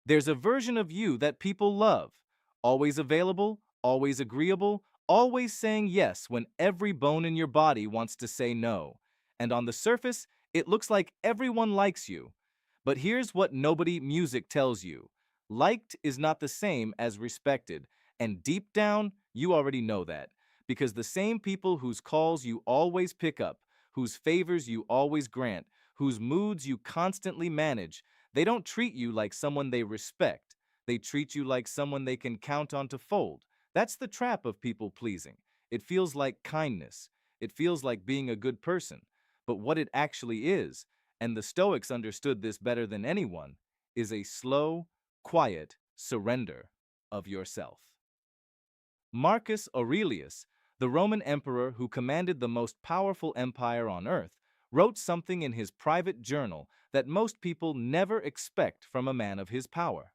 There's a version of you that people love, always available, always agreeable, always saying yes when every bone in your body wants to say no. And on the surface, it looks like everyone likes you. But here's what nobody music tells you. Liked is not the same as respected, and deep down, you already know that. Because the same people whose calls you always pick up, whose favors you always grant, whose moods you constantly manage, they don't treat you like someone they respect. They treat you like someone they can count on to fold. That's the trap of people pleasing. It feels like kindness. It feels like being a good person. But what it actually is, and the Stoics understood this better than anyone, is a slow, quiet surrender of yourself. Marcus Aurelius, the Roman emperor who commanded the most powerful empire on earth, wrote something in his private journal that most people never expect from a man of his power: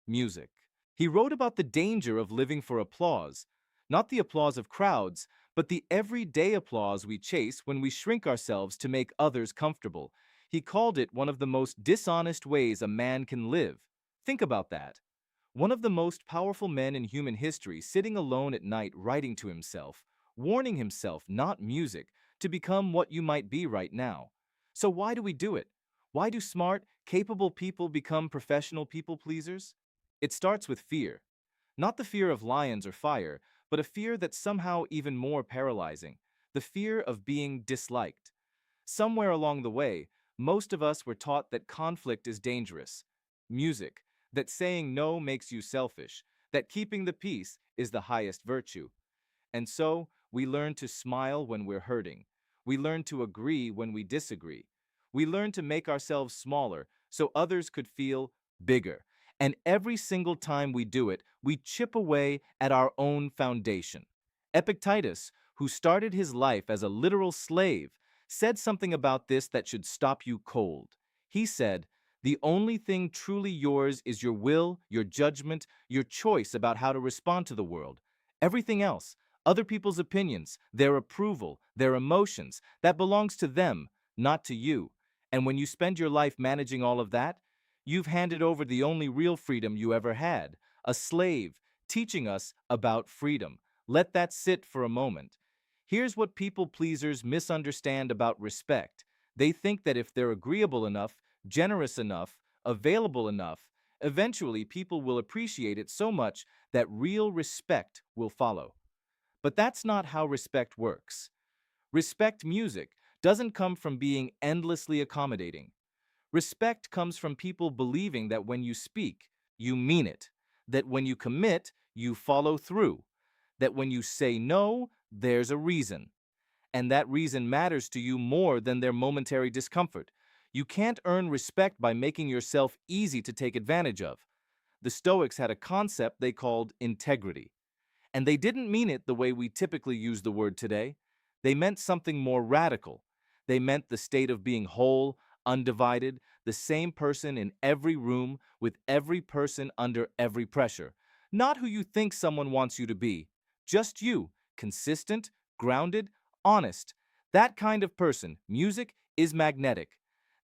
music. He wrote about the danger of living for applause, not the applause of crowds, but the everyday applause we chase when we shrink ourselves to make others comfortable. He called it one of the most dishonest ways a man can live. Think about that. One of the most powerful men in human history sitting alone at night writing to himself, warning himself, not music, to become what you might be right now. So why do we do it? Why do smart, capable people become professional people pleasers? It starts with fear. Not the fear of lions or fire, but a fear that's somehow even more paralyzing: the fear of being disliked. Somewhere along the way, most of us were taught that conflict is dangerous. Music, that saying no makes you selfish, that keeping the peace is the highest virtue. And so, we learn to smile when we're hurting. We learn to agree when we disagree. We learn to make ourselves smaller so others could feel bigger. And every single time we do it, we chip away at our own foundation. Epictetus, who started his life as a literal slave, said something about this that should stop you cold. He said, "The only thing truly yours is your will, your judgment, your choice about how to respond to the world. Everything else, other people's opinions, their approval, their emotions, that belongs to them, not to you. And when you spend your life managing all of that, you've handed over the only real freedom you ever had, a slave teaching us about freedom." Let that sit for a moment. Here's what people pleasers misunderstand about respect. They think that if they're agreeable enough, generous enough, available enough, eventually people will appreciate it so much that real respect will follow. But that's not how respect works. Respect music doesn't come from being endlessly accommodating. Respect comes from people believing that when you speak, you mean it, that when you commit, you follow through, that when you say no, there's a reason, and that reason matters to you more than their momentary discomfort. You can't earn respect by making yourself easy to take advantage of. The Stoics had a concept they called integrity. And they didn't mean it the way we typically use the word today. They meant something more radical. They meant the state of being whole, undivided, the same person in every room, with every person under every pressure. Not who you think someone wants you to be, just you, consistent, grounded, honest. That kind of person, music, is magnetic.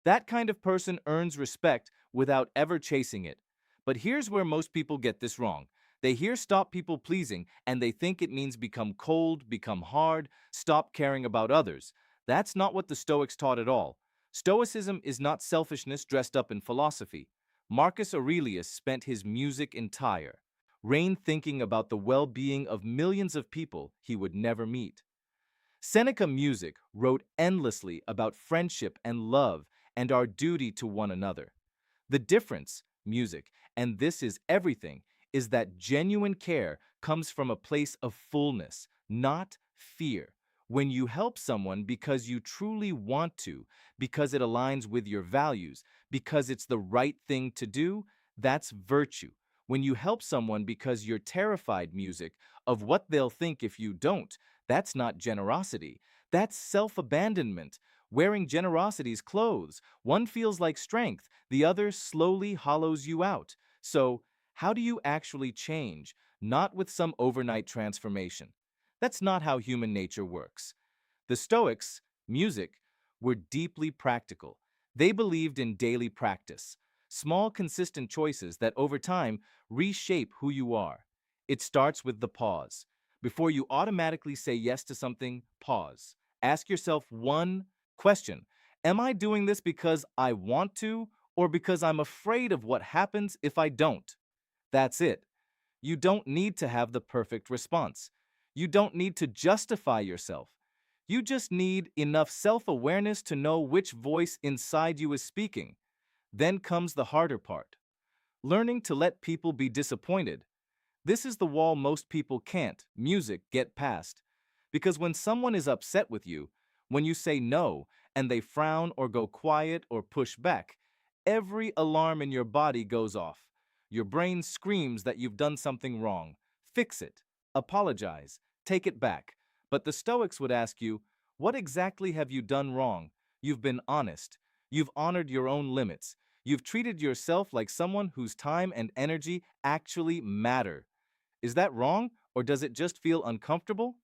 That kind of person earns respect without ever chasing it. But here's where most people get this wrong. They hear stop people pleasing and they think it means become cold, become hard, stop caring about others. That's not what the Stoics taught at all. Stoicism is not selfishness dressed up in philosophy. Marcus Aurelius spent his music entire reign thinking about the well-being of millions of people he would never meet. Seneca music wrote endlessly about friendship and love and our duty to one another. The difference, music, and this is everything, is that genuine care comes from a place of fullness, not fear. When you help someone because you truly want to, because it aligns with your values, because it's the right thing to do, that's virtue. When you help someone because you're terrified, music, of what they'll think if you don't, that's not generosity. That's self-abandonment. Wearing generosity's clothes, one feels like strength, the other slowly hollows you out. So, how do you actually change? Not with some overnight transformation. That's not how human nature works. The Stoics, music, were deeply practical. They believed in daily practice. Small, consistent choices that over time reshape who you are. It starts with the pause. Before you automatically say yes to something, pause. Ask yourself one question. Am I doing this because I want to or because I'm afraid of what happens if I don't? That's it. You don't need to have the perfect response. You don't need to justify yourself. You just need enough self-awareness to know which voice inside you is speaking. Then comes the harder part. Learning to let people be disappointed. This is the wall most people can't, music, get past. Because when someone is upset with you, when you say no, and they frown or go quiet or push back, every alarm in your body goes off. Your brain screams that you've done something wrong. Fix it. Apologize. Take it back. But the Stoics would ask you, what exactly have you done wrong? You've been honest. You've honored your own limits. You've treated yourself like someone whose time and energy actually matter. Is that wrong, or does it just feel uncomfortable?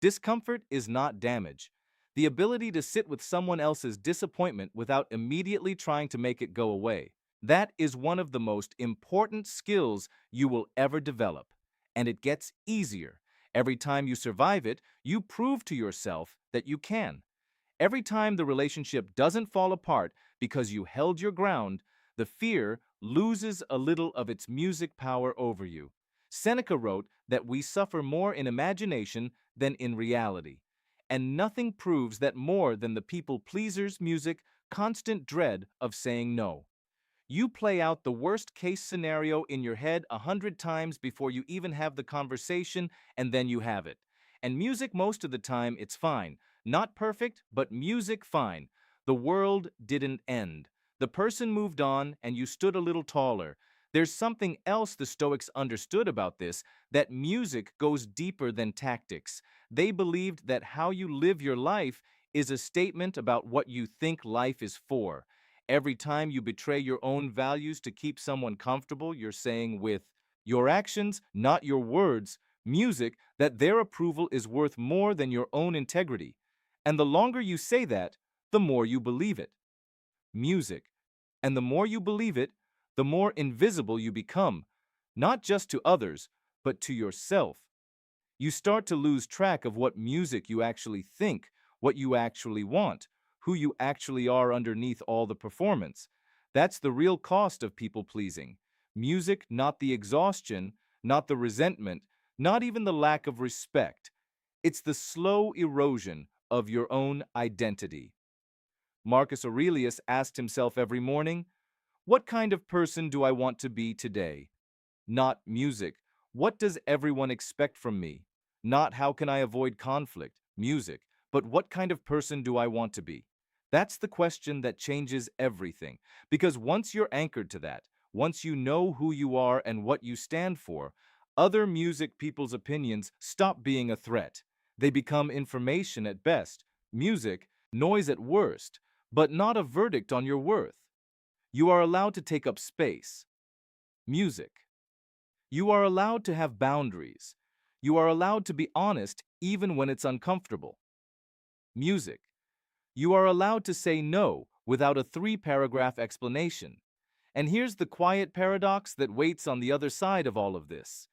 Discomfort is not damage. The ability to sit with someone else's disappointment without immediately trying to make it go away. That is one of the most important skills you will ever develop. And it gets easier. Every time you survive it, you prove to yourself that you can. Every time the relationship doesn't fall apart because you held your ground, the fear loses a little of its music power over you. Seneca wrote that we suffer more in imagination than in reality. And nothing proves that more than the people-pleaser's music, constant dread of saying no. You play out the worst-case scenario in your head 100 times before you even have the conversation, and then you have it. And music, most of the time, it's fine. Not perfect, but music fine. The world didn't end. The person moved on, and you stood a little taller. There's something else the Stoics understood about this, that music goes deeper than tactics. They believed that how you live your life is a statement about what you think life is for. Every time you betray your own values to keep someone comfortable, you're saying with your actions, not your words, music, that their approval is worth more than your own integrity. And the longer you say that, the more you believe it. Music. And the more you believe it, the more invisible you become, not just to others, but to yourself. You start to lose track of what music you actually think, what you actually want, who you actually are underneath all the performance. That's the real cost of people-pleasing. Music, not the exhaustion, not the resentment, not even the lack of respect. It's the slow erosion of your own identity. Marcus Aurelius asked himself every morning, what kind of person do I want to be today? Not music. What does everyone expect from me? Not how can I avoid conflict, music, but what kind of person do I want to be? That's the question that changes everything. Because once you're anchored to that, once you know who you are and what you stand for, other music people's opinions stop being a threat. They become information at best, music, noise at worst, but not a verdict on your worth. You are allowed to take up space. Music. You are allowed to have boundaries. You are allowed to be honest even when it's uncomfortable. Music. You are allowed to say no without a 3-paragraph explanation. And here's the quiet paradox that waits on the other side of all of this.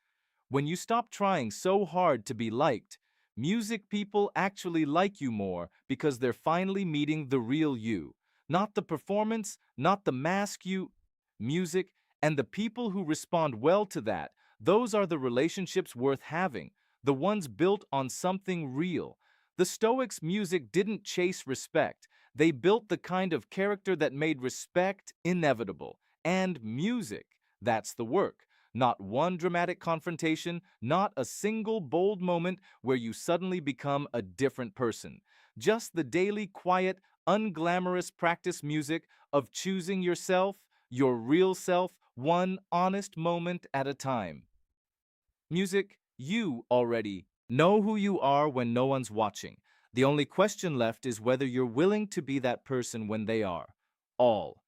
When you stop trying so hard to be liked, music people actually like you more because they're finally meeting the real you. Not the performance, not the mask you... Music, and the people who respond well to that, those are the relationships worth having, the ones built on something real. The Stoics' music didn't chase respect. They built the kind of character that made respect inevitable. And music, that's the work. Not one dramatic confrontation, not a single bold moment where you suddenly become a different person. Just the daily, quiet, unglamorous practice music of choosing yourself, your real self, one honest moment at a time. Music, you already know who you are when no one's watching. The only question left is whether you're willing to be that person when they are. All.